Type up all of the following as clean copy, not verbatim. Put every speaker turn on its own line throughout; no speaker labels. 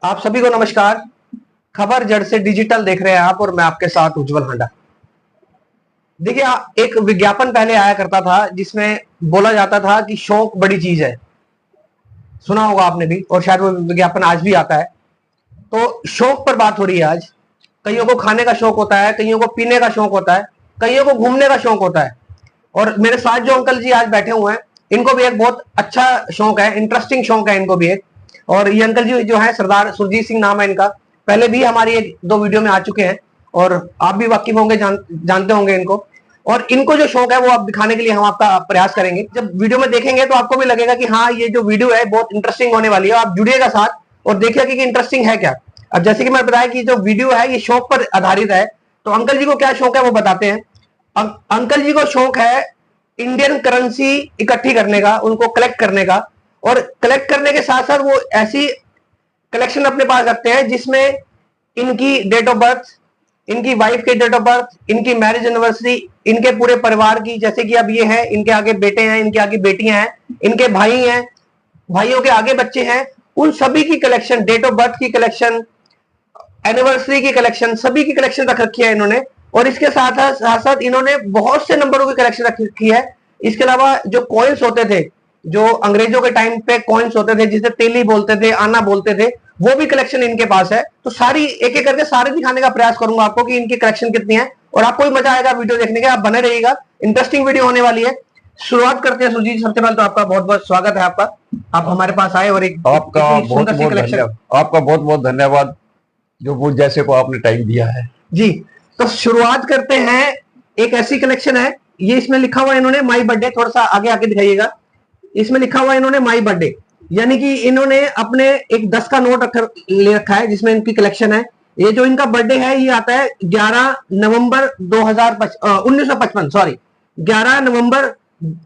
आप सभी को नमस्कार। खबर जड़ से डिजिटल देख रहे हैं आप और मैं आपके साथ उज्जवल हांडा। देखिए, एक विज्ञापन पहले आया करता था जिसमें बोला जाता था कि शौक बड़ी चीज है। सुना होगा आपने भी, और शायद वो विज्ञापन आज भी आता है। तो शौक पर बात हो रही है आज। कईयों को खाने का शौक होता है, कईयों को पीने का शौक होता है, कईयों को घूमने का शौक होता है। और मेरे साथ जो अंकल जी आज बैठे हुए हैं, इनको भी एक बहुत अच्छा शौक है, इंटरेस्टिंग शौक है इनको भी एक। और ये अंकल जी जो है, सरदार सुरजीत सिंह नाम है इनका। पहले भी हमारी एक दो वीडियो में आ चुके हैं और आप भी वाकिफ होंगे, जानते होंगे इनको। और इनको जो शौक है वो आप दिखाने के लिए हम आपका प्रयास करेंगे। जब वीडियो में देखेंगे तो आपको भी लगेगा कि हाँ, ये जो वीडियो है बहुत इंटरेस्टिंग होने वाली है। आप जुड़िएगा साथ और देखिएगा कि इंटरेस्टिंग है क्या। अब जैसे कि मैं बताया कि जो वीडियो है ये शौक पर आधारित है। तो अंकल जी को क्या शौक है वो बताते हैं। अंकल जी को शौक है इंडियन करेंसी इकट्ठी करने का, उनको कलेक्ट करने का। और कलेक्ट करने के साथ साथ वो ऐसी कलेक्शन अपने पास रखते हैं जिसमें इनकी डेट ऑफ बर्थ, इनकी वाइफ के डेट ऑफ बर्थ, इनकी मैरिज एनिवर्सरी, इनके पूरे परिवार की, जैसे कि अब ये है, इनके आगे बेटे हैं, इनके आगे बेटियां हैं, इनके भाई हैं, भाइयों के आगे बच्चे हैं, उन सभी की कलेक्शन, डेट ऑफ बर्थ की कलेक्शन, एनिवर्सरी की कलेक्शन, सभी की कलेक्शन रख रखी है इन्होंने। और इसके साथ साथ इन्होंने बहुत से नंबरों की कलेक्शन रख रखी है। इसके अलावा जो कॉइन्स होते थे, जो अंग्रेजों के टाइम पे कॉइन्स होते थे जिसे तेली बोलते थे, आना बोलते थे, वो भी कलेक्शन इनके पास है। तो सारी एक एक करके सारे दिखाने का प्रयास करूंगा आपको कि इनकी कलेक्शन कितनी है, और आपको भी मजा आएगा वीडियो देखने के। आप बने रहिएगा, इंटरेस्टिंग वीडियो होने वाली है। शुरुआत करते हैं सुरजीत। सबसे पहले तो आपका बहुत बहुत स्वागत है। आप हमारे पास आए और एक
आपका बहुत बहुत धन्यवाद जो मुझ जैसे को आपने टाइम दिया है
जी। तो शुरुआत करते हैं। एक ऐसी कलेक्शन है, ये इसमें लिखा हुआ इन्होंने माई बर्थडे, थोड़ा सा आगे आके दिखाइएगा। इसमें लिखा हुआ इन्होंने माई बर्थडे, यानी कि इन्होंने अपने एक 10 का नोट ले रखा है जिसमें इनकी कलेक्शन है। ये जो इनका बर्थडे है ये आता है 11 नवंबर 1955, सॉरी 11 नवंबर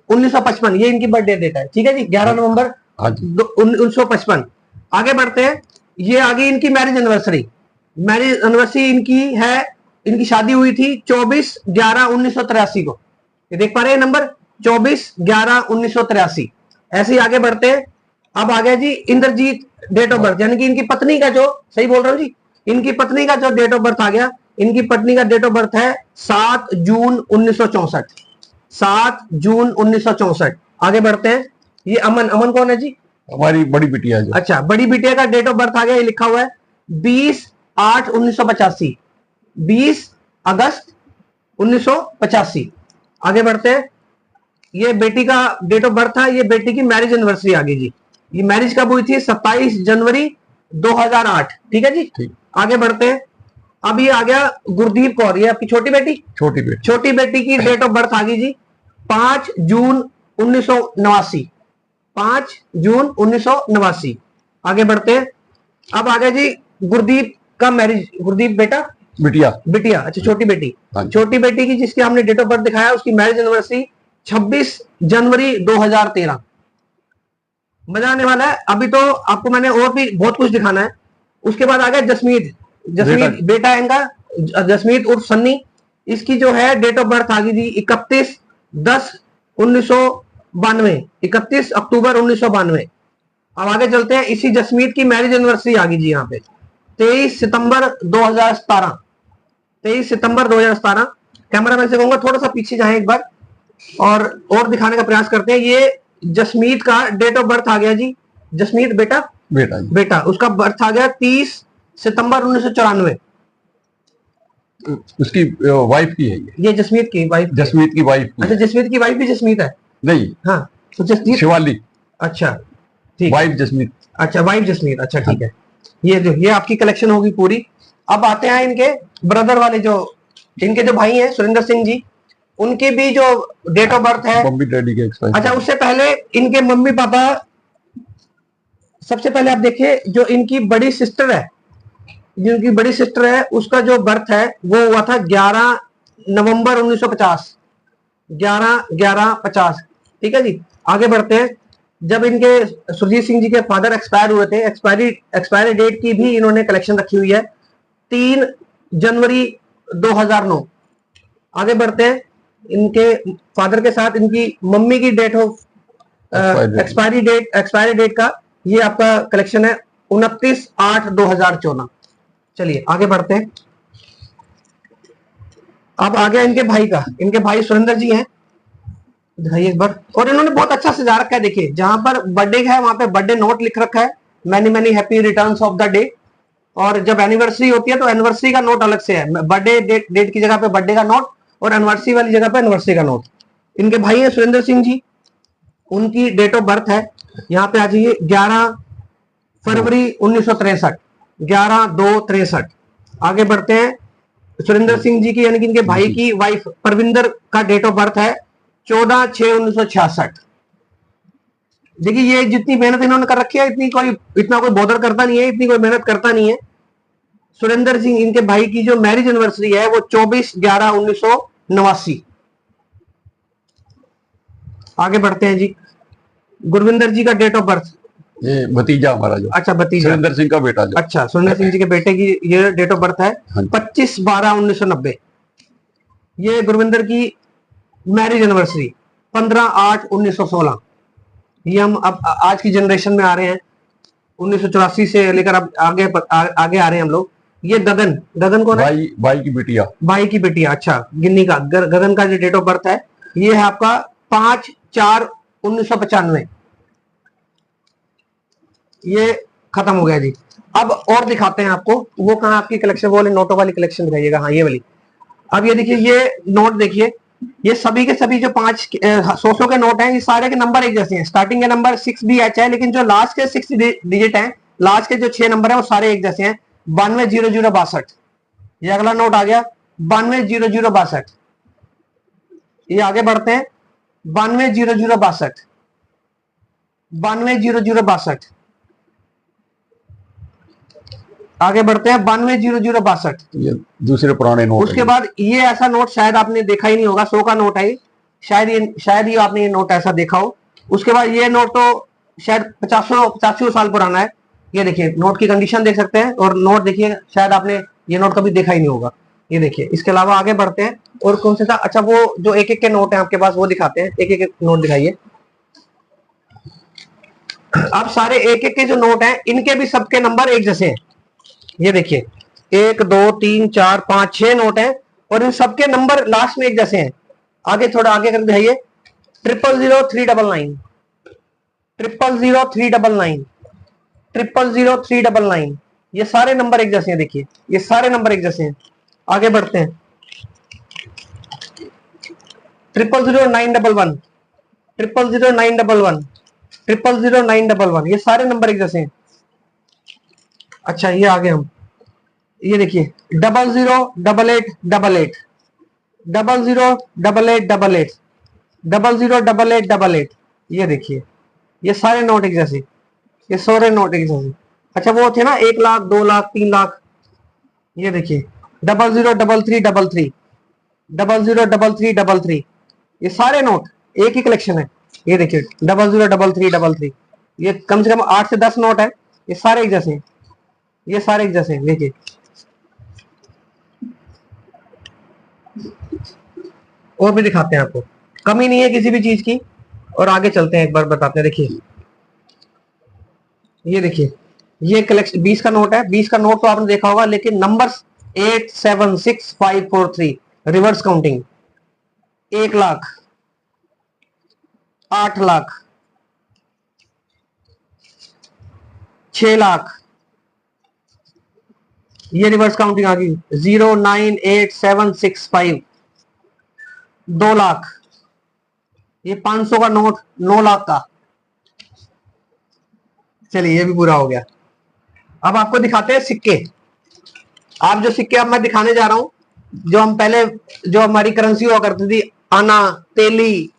1955, ये इनकी बर्थडे डेट है। ठीक है जी, 11 नवंबर 1955। आगे बढ़ते हैं। ये आगे इनकी मैरिज एनिवर्सरी इनकी है। इनकी शादी हुई थी 24/11/1983 को। ये देख पा रहे हैं नंबर 24/11/1983। ऐसे ही आगे बढ़ते हैं। अब आ गया जी इंद्रजीत डेट ऑफ बर्थ, यानी कि इनकी पत्नी का जो, सही बोल रहा हूं जी, इनकी पत्नी का जो डेट ऑफ बर्थ आ गया। इनकी पत्नी का डेट ऑफ बर्थ है 7 जून 1964। 7 जून 1964। आगे बढ़ते हैं। ये अमन कौन है जी?
हमारी बड़ी बिटिया जो।
अच्छा, बड़ी बिटिया का डेट ऑफ बर्थ आ गया। ये लिखा हुआ है 20/8/1985। 20 अगस्त 1985। आगे बढ़ते हैं। ये बेटी का डेट ऑफ बर्थ था। ये बेटी की मैरिज एनिवर्सरी आ गई जी। ये मैरिज कब हुई थी? 27 जनवरी 2008। ठीक है जी, ठीक। आगे बढ़ते हैं। अब ये आ गया गुरदीप कौर, ये आपकी छोटी बेटी की डेट ऑफ बर्थ आ गई जी 5 जून 1989। 5 जून 1989। आगे बढ़ते हैं। अब आ गया जी गुरदीप का मैरिज, गुरदीप बिटिया, अच्छा छोटी बेटी की जिसकी हमने डेट ऑफ बर्थ दिखाया, उसकी मैरिज एनिवर्सरी 26 जनवरी 2013। मजा आने वाला है। अभी तो आपको मैंने और भी बहुत कुछ दिखाना है। उसके बाद आ गया जसमीत बेटा है इनका, जसमीत उर्फ सन्नी। इसकी जो है डेट ऑफ बर्थ आ गई थी 31/10/1992, 31 अक्टूबर 1992। अब आगे चलते हैं। इसी जसमीत की मैरिज एनिवर्सरी आ गई जी यहाँ पे 23 सितंबर 2017। 23 सितंबर 2017। कैमरामैन से कहूंगा थोड़ा सा पीछे जाएं एक बार और दिखाने का प्रयास करते हैं। ये जसमीत का डेट ऑफ बर्थ आ गया जी, जसमीत बेटा उसका बर्थ आ गया 30 सितंबर 1994।
उसकी वाइफ की है
ये जसमीत की वाइफ अच्छा, जसमीत की वाइफ भी जसमीत है?
नहीं,
हाँ, तो जसमीत
शिवाली।
अच्छा ठीक,
वाइफ जसमीत।
अच्छा, वाइफ जसमीत, अच्छा ठीक है। ये आपकी कलेक्शन होगी पूरी। अब आते हैं इनके ब्रदर वाले, जो इनके जो भाई हैं सुरेंद्र सिंह जी, उनकी भी जो डेट ऑफ बर्थ है,
मम्मी डैडी के एक्सपायर।
अच्छा, उससे पहले इनके मम्मी पापा, सबसे पहले आप देखिए जो इनकी बड़ी सिस्टर है, उसका जो बर्थ है वो हुआ था 11 नवंबर 1950। 11/11/50। ठीक है जी। आगे बढ़ते हैं। जब इनके सुरजीत सिंह जी के फादर एक्सपायर हुए थे, एक्सपायरी डेट की भी इन्होंने कलेक्शन रखी हुई है 3 जनवरी 2009। आगे बढ़ते हैं। इनके फादर के साथ इनकी मम्मी की डेट ऑफ एक्सपायरी डेट का ये आपका कलेक्शन है 29/8/2014। चलिए आगे बढ़ते हैं। अब आ गया इनके भाई का, इनके भाई सुरेंद्र जी हैं, दिखाइए एक बार। और इन्होंने बहुत अच्छा सजा रखा है, देखिए जहां पर बर्थडे है वहां पे बर्थडे नोट लिख रखा है, many many happy returns of the day. और जब एनिवर्सरी होती है तो एनिवर्सरी का नोट अलग से है, बर्थडे डेट की जगह पे बर्थडे का नोट और एनिवर्सरी वाली जगह पे एनिवर्सरी का नोट। इनके भाई है सुरेंद्र सिंह जी, उनकी डेट ऑफ बर्थ है, यहाँ पे आ जाइए 11 फरवरी 1963, 11/2/63। आगे बढ़ते हैं। सुरेंद्र सिंह जी की यानी कि इनके भाई की वाइफ परविंदर का डेट ऑफ बर्थ है 14/6/1966। देखिए ये जितनी मेहनत इन्होंने कर रखी है, इतना कोई बॉदर करता नहीं है, इतनी कोई मेहनत करता नहीं है। सुरेंद्र सिंह इनके भाई की जो मैरिज एनिवर्सरी है वो 24/11/1989। आगे बढ़ते हैं जी। गुरविंदर जी का डेट ऑफ बर्थ,
ये भतीजा हमारा जो,
अच्छा भतीजा
सुरेंद्र सिंह का बेटा जो,
अच्छा सुरेंद्र सिंह जी के बेटे की ये डेट ऑफ बर्थ है 25/12/1990। ये गुरविंदर की मैरिज एनिवर्सरी 15/8/1916। ये हम अब आज की जनरेशन में आ रहे हैं, 1984 से लेकर अब आगे आ रहे हैं हम लोग। ये गगन कौन है?
भाई की बिटिया,
भाई की बिटिया, अच्छा गिन्नी का गगन का जो डेट ऑफ बर्थ है ये है आपका 5/4/1995। ये खत्म हो गया जी। अब और दिखाते हैं आपको, वो कहाँ आपकी कलेक्शन, वो वाली नोटों वाली कलेक्शन दिखाइएगा, हाँ ये वाली। अब ये देखिए, ये नोट देखिए, ये सभी के सभी जो 500 के नोट हैं, ये सारे के नंबर एक जैसे हैं। स्टार्टिंग के नंबर 6BH है, लेकिन जो लास्ट के 6 डिजिट हैं, लास्ट के जो 6 नंबर है वो सारे एक जैसे हैं। 920062। ये अगला नोट आ गया 920062। ये आगे बढ़ते हैं 920062, 920062। आगे बढ़ते हैं 920062।
ये दूसरे पुराने नोट।
उसके बाद ये ऐसा नोट शायद आपने देखा ही नहीं होगा, 100 का नोट है, शायद ही आपने ये नोट ऐसा देखा हो। उसके बाद ये नोट तो शायद 50 साल पुराना है। ये देखिए नोट की कंडीशन देख सकते हैं, और नोट देखिए शायद आपने ये नोट कभी देखा ही नहीं होगा। ये देखिए, इसके अलावा आगे बढ़ते हैं। और कौन सा था, अच्छा वो जो एक एक के नोट है आपके पास वो दिखाते हैं, एक एक नोट दिखाइए। अब सारे एक एक के जो नोट हैं इनके भी सबके नंबर एक जैसे हैं। ये देखिए 1 2 3 4 5 6 नोट हैं, और इन सबके नंबर लास्ट में एक जैसे हैं। आगे थोड़ा आगे कर दिखाइए 000399, 000399, 000399। ये सारे नंबर एक जैसे हैं, देखिए ये सारे नंबर एक जैसे हैं। आगे बढ़ते हैं 000911, 000911, 000911। ये सारे नंबर एक जैसे हैं। अच्छा ये आगे हम ये देखिए 008888, 008888, 008888। ये देखिए ये सारे नोट एक जैसे, ये सारे नोट एक जैसे। अच्छा वो थे ना 1 लाख 2 लाख 3 लाख। ये देखिए 003333, 003333। ये सारे नोट एक ही कलेक्शन है। ये देखिए 003333। ये कम से कम 8 से 10 नोट है, ये सारे एक जैसे हैं, ये सारे एक जैसे हैं। देखिए और भी दिखाते हैं आपको, कमी नहीं है किसी भी चीज की। और आगे चलते हैं, एक बार बताते हैं। देखिए ये देखिए ये कलेक्शन 20 का नोट है। 20 का नोट तो आपने देखा होगा, लेकिन numbers 876543 reverse counting. 1 lakh, 8 lakh, 6 lakh, ये रिवर्स काउंटिंग आ गई। 098765, 2 लाख, ये 500 का नोट 9 लाख का। चलिए ये भी पूरा हो गया। अब आपको दिखाते हैं सिक्के। आप जो सिक्के अब मैं दिखाने जा रहा हूं, जो हम पहले जो हमारी करेंसी हुआ करती थी, आना, तेली,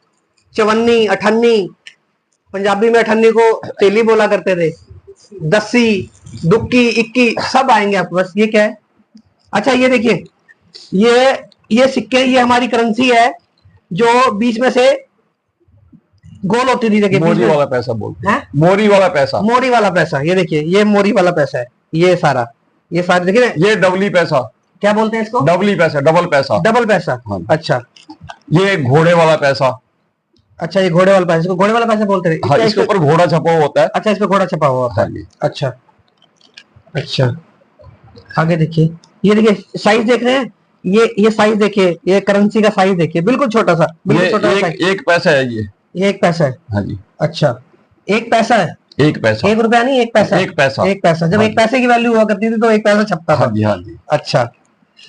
चवन्नी, अठन्नी, पंजाबी में अठन्नी को तेली बोला करते थे, दस्सी, दुक्की, इक्की, सब आएंगे आपके पास। ये क्या है, अच्छा ये देखिए ये सिक्के, ये हमारी करेंसी है जो बीच में से गोल होती थी। देखिए
मोरी वाला पैसा बोलते हैं, मोरी वाला पैसा।
ये देखिए ये मोरी वाला पैसा है। ये सारा देखिए,
ये डबली पैसा,
क्या बोलते हैं इसको?
डबली पैसा, डबल पैसा।
हाँ। अच्छा
ये घोड़े वाला पैसा।
अच्छा ये घोड़े वाला पैसा, इसको घोड़े वाला पैसा बोलते हैं।
हाँ, इसके ऊपर घोड़ा छपा हुआ होता है।
अच्छा इस पे घोड़ा छपा हुआ होता है। अच्छा अच्छा, आगे देखिए, ये देखिए साइज देख रहे हैं, ये साइज देखिए, ये करेंसी का साइज देखिए, बिल्कुल छोटा सा, बिल्कुल
ये
छोटा सा साइज।
एक पैसा है
ये 1 पैसा है।
हाँ जी,
अच्छा, 1 पैसा है,
एक पैसा,
1 रुपया नहीं, 1 पैसा।
1 पैसा।
1 पैसा, जब
हाँ
1 पैसे की वैल्यू हुआ करती थी तो 1 पैसा छपता
हाँ
था।
जी, हाँ जी।
अच्छा,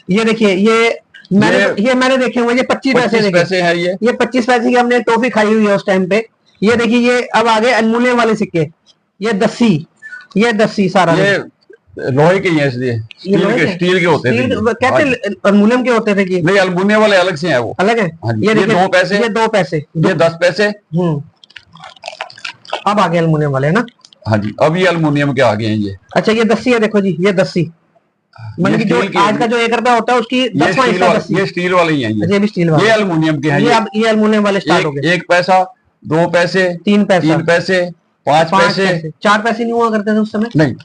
ये देखिए, ये मैंने देखे हुए, ये 25 पैसे
25
देखिए,
पैसे है ये
25 पैसे की हमने टॉफी खाई हुई है उस टाइम पे। ये देखिए, ये अब आगे एल्युमिनियम वाले सिक्के, ये 10 ये 10 सारा
ये लोहे के ही है, इसलिए स्टील के होते थे।
कहते एल्युमिनियम के होते थे कि
नहीं, अल्मुनियम वाले अलग से हैं वो।
अलग है।
हाँ जी,
ये देखिए,
2 पैसे,
ये 2 पैसे,
ये 10 पैसे।
अब आगे एल्युमिनियम वाले है ना।
हाँ जी, अब ये अल्मुनियम के आगे हैं ये।
अच्छा, ये 10 है, देखो जी, ये 10 मतलब कि जो आज का जो 1 रुपया होता है उसकी 10वां हिस्सा 10।
ये स्टील वाले ही हैं
ये भी स्टील वाले,
ये अल्मुनियम के हैं।
ये एल्युमिनियम वाले स्टार्ट हो गए।
1 पैसा, 2 पैसे,
3 पैसा,
3 पैसे, 5 पैसे,
4 पैसे नहीं हुआ करते थे उस समय।
नहीं,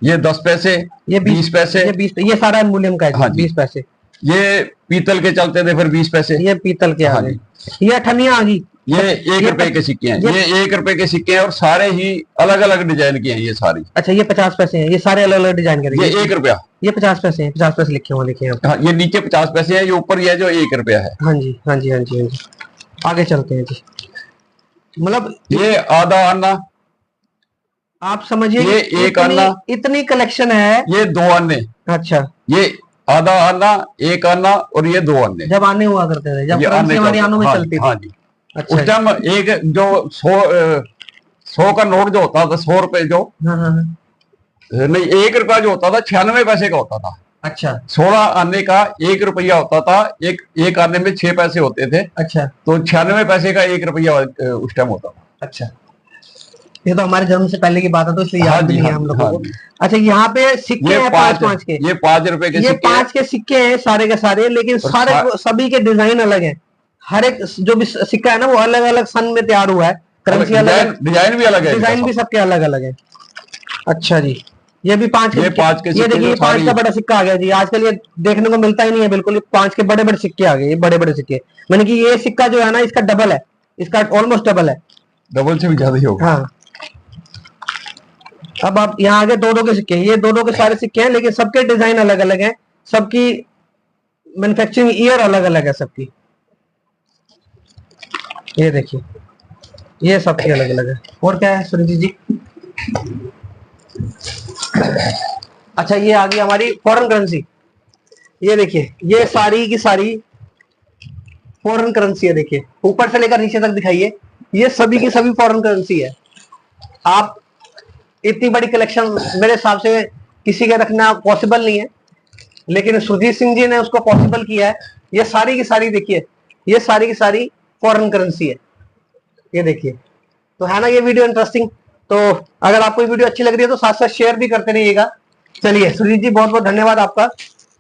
ये 10 पैसे,
ये
20 पैसे,
ये 20, ये सारा एल्युमिनियम का है।
हाँ जी।
20 पैसे,
ये पीतल के चलते थे, फिर 20 पैसे।
ये पीतल के आ
हाँ
गए। ये अठनिया आ गई।
ये 1 रुपए के सिक्के हैं, ये 1 रुपए के सिक्के हैं और सारे ही अलग अलग डिजाइन के हैं ये सारी।
अच्छा, ये 50 पैसे हैं, ये सारे अलग अलग डिजाइन के।
ये 1 रुपया,
ये 50 पैसे हैं, 50 पैसे लिखे हुए देखिए आप।
हाँ, ये नीचे 50 पैसे हैं, ये ऊपर ये जो 1 रुपया है।
हाँ जी, हाँ जी, हाँ जी, हाँ जी। आगे चलते हैं जी। मतलब
ये आधा आना,
आप समझिए,
ये एक आना,
इतनी कलेक्शन है।
ये 2 आने।
अच्छा,
ये आधा आना, 1 आना और ये 2 आने।
जब आने हुआ करते थे, जब करेंसी हमारी आनों में चलती थी।
हाँ जी।
अच्छा,
उस टाइम एक जो 100 का नोट जो होता था, 100 रुपए जो,
हाँ हाँ हाँ।
नहीं, 1 रुपया जो होता था 96 पैसे का होता था।
अच्छा,
16 आने का 1 रुपया होता था। एक आने में 6 पैसे होते थे,
अच्छा,
तो 96 पैसे का 1 रुपया उस टाइम होता था।
अच्छा, ये तो हमारे जन्म से पहले की बात है, तो इसलिए याद नहीं है हम लोगों को। अच्छा, यहाँ पे सिक्के हैं 5 के,
ये 5 रुपए के
ये
सिक्के
5 के सिक्के हैं सारे के सारे, लेकिन सारे सभी के डिजाइन अलग हैं। हर एक जो भी सिक्का है ना, वो अलग अलग सन में तैयार हुआ है। करेंसी अलग,
डिजाइन भी अलग है,
डिजाइन भी सबके अलग अलग है। अच्छा जी, ये भी 5 के,
ये 5 के
ये देखिए, 5 का बड़ा सिक्का आ गया जी। आजकल ये देखने को मिलता ही नहीं है बिल्कुल। 5 के बड़े बड़े सिक्के आ गए, ये बड़े बड़े सिक्के। मैंने कि ये सिक्का जो है ना, इसका डबल है, इसका ऑलमोस्ट डबल है,
डबल से भी ज्यादा ही होगा।
हाँ। अब आप यहाँ आगे 2-2 के सिक्के, ये 2-2 के सारे सिक्के हैं, लेकिन सबके डिजाइन अलग अलग हैं, सबकी मैन्युफैक्चरिंग ईयर अलग अलग है सबकी। ये देखिए, ये सबकी अलग अलग है। और क्या है सुरजीत जी? अच्छा, ये आ गई हमारी फॉरेन करेंसी। ये देखिए, ये सारी की सारी फॉरेन करेंसी है। देखिए, ऊपर से लेकर नीचे तक दिखाइए, ये सभी की सभी फॉरेन करेंसी है। आप इतनी बड़ी कलेक्शन मेरे हिसाब से किसी के रखना पॉसिबल नहीं है, लेकिन सुरजीत सिंह जी ने उसको पॉसिबल किया है। ये सारी की सारी देखिए, ये सारी की सारी फॉरेन करेंसी है। ये देखिए, तो है ना ये वीडियो इंटरेस्टिंग। तो अगर आपको ये वीडियो अच्छी लग रही है तो साथ साथ शेयर भी करते रहिएगा। चलिए सुरजीत जी, बहुत बहुत धन्यवाद आपका,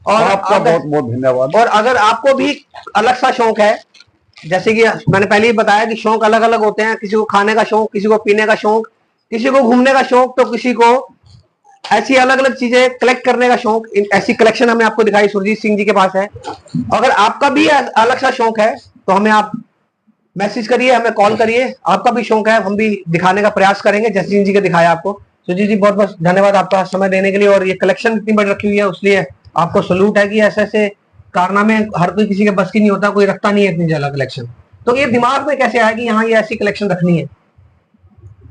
और
आपका बहुत बहुत धन्यवाद।
और अगर आपको भी अलग सा शौक है, जैसे कि मैंने पहले ही बताया कि शौक अलग अलग होते हैं, किसी को खाने का शौक, किसी को पीने का शौक, किसी को घूमने का शौक, तो किसी को ऐसी अलग अलग चीजें कलेक्ट करने का शौक। ऐसी कलेक्शन हमने आपको दिखाई, सुरजीत सिंह जी के पास है। अगर आपका भी अलग सा शौक है तो हमें आप मैसेज करिए, हमें कॉल करिए। आपका भी शौक है, हम भी दिखाने का प्रयास करेंगे जैसे सिंह जी के दिखाया आपको। सुरजीत जी, बहुत बहुत धन्यवाद आपका समय देने के लिए, और ये कलेक्शन इतनी बड़ी रखी हुई है उसलिए आपको सल्यूट है कि ऐसे ऐसे कारनामे हर कोई किसी के बस की नहीं होता, कोई रखता नहीं है इतनी ज्यादा कलेक्शन। तो ये दिमाग में कैसे आया कि यहाँ ये ऐसी कलेक्शन रखनी है?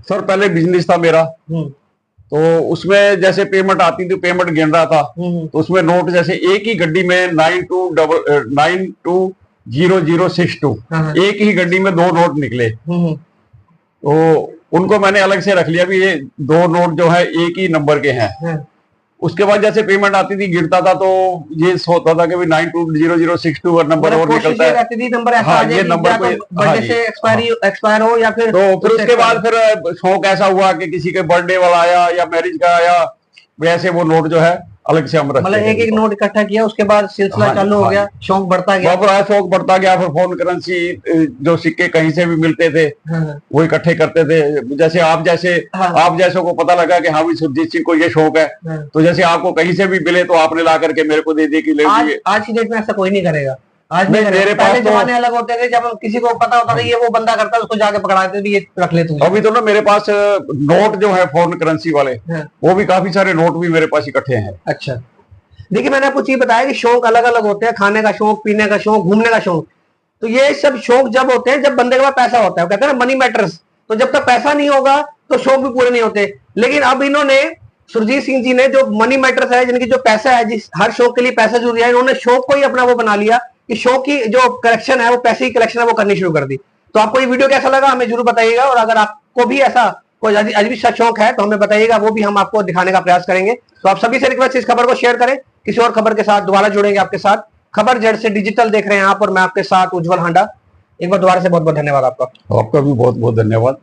सर, पहले बिजनेस था मेरा, तो उसमें जैसे पेमेंट आती थी, पेमेंट गिन रहा था, तो उसमें नोट जैसे एक ही गड्डी में 920062 एक ही गड्डी में 2 नोट निकले, तो उनको मैंने अलग से रख लिया भी ये 2 नोट जो है एक ही नंबर के हैं। उसके बाद जैसे पेमेंट आती थी, गिरता था, तो ये होता था कि 920062 नंबर और निकलता है।
नंबर ऐसा
हाँ, ये नंबर
बर्थडे से एक्सपायर हो, या फिर
तो फिर उसके बाद फिर शौक ऐसा हुआ कि किसी के बर्थडे वाला आया या मैरिज का आया, वैसे वो नोट जो है अलग से हम रखते हैं।
मतलब एक एक नोट इकट्ठा किया, उसके बाद सिलसिला चालू हो गया, शौक बढ़ता गया,
शौक बढ़ता गया। फिर फोन करेंसी जो सिक्के कहीं से भी मिलते थे वो इकट्ठे करते थे। जैसे आप जैसे को पता लगा कि हाँ भी सुरजीत सिंह को ये शौक है, तो जैसे आपको कहीं से भी मिले तो आपने ला करके मेरे को दे दिए कि ले लीजिए।
आज की डेट में ऐसा कोई नहीं करेगा। आज
नहीं, मेरे पास
पहले
तो
जमाने अलग होते थे, जब किसी को पता होता था ये वो बंदा करता है, उसको जाके पकड़ाते थे, ये रख ले तू।
अभी तो ना मेरे पास नोट जो है फॉरेन करेंसी वाले, वो भी काफी सारे नोट भी मेरे पास इकट्ठे हैं।
अच्छा, देखिए मैंने आपको चीज बताया कि शौक अलग अलग होते हैं, खाने का शौक, पीने का शौक, घूमने का शौक। तो ये सब शौक जब होते हैं जब बंदे के पास पैसा होता है, कहते हैं ना मनी मैटर्स। तो जब तक पैसा नहीं होगा तो शौक भी पूरे नहीं होते। लेकिन अब इन्होंने, सुरजीत सिंह जी ने, जो मनी मैटर्स है, जिनकी जो पैसा है, जिस हर शौक के लिए पैसा जरूरी है, इन्होंने शौक को ही अपना वो बना लिया कि शौक की जो कलेक्शन है, वो पैसे की कलेक्शन है, वो करनी शुरू कर दी। तो आपको ये वीडियो कैसा लगा हमें जरूर बताइएगा, और अगर आपको भी ऐसा कोई अजीब सा शौक है तो हमें बताइएगा, वो भी हम आपको दिखाने का प्रयास करेंगे। तो आप सभी से रिक्वेस्ट, इस खबर को शेयर करें। किसी और खबर के साथ दोबारा जुड़ेंगे आपके साथ। खबर जेड से डिजिटल देख रहे हैं आप, और मैं आपके साथ उज्जवल हांडा। एक बार दोबारा से बहुत बहुत धन्यवाद आपका।
आपका भी बहुत बहुत धन्यवाद।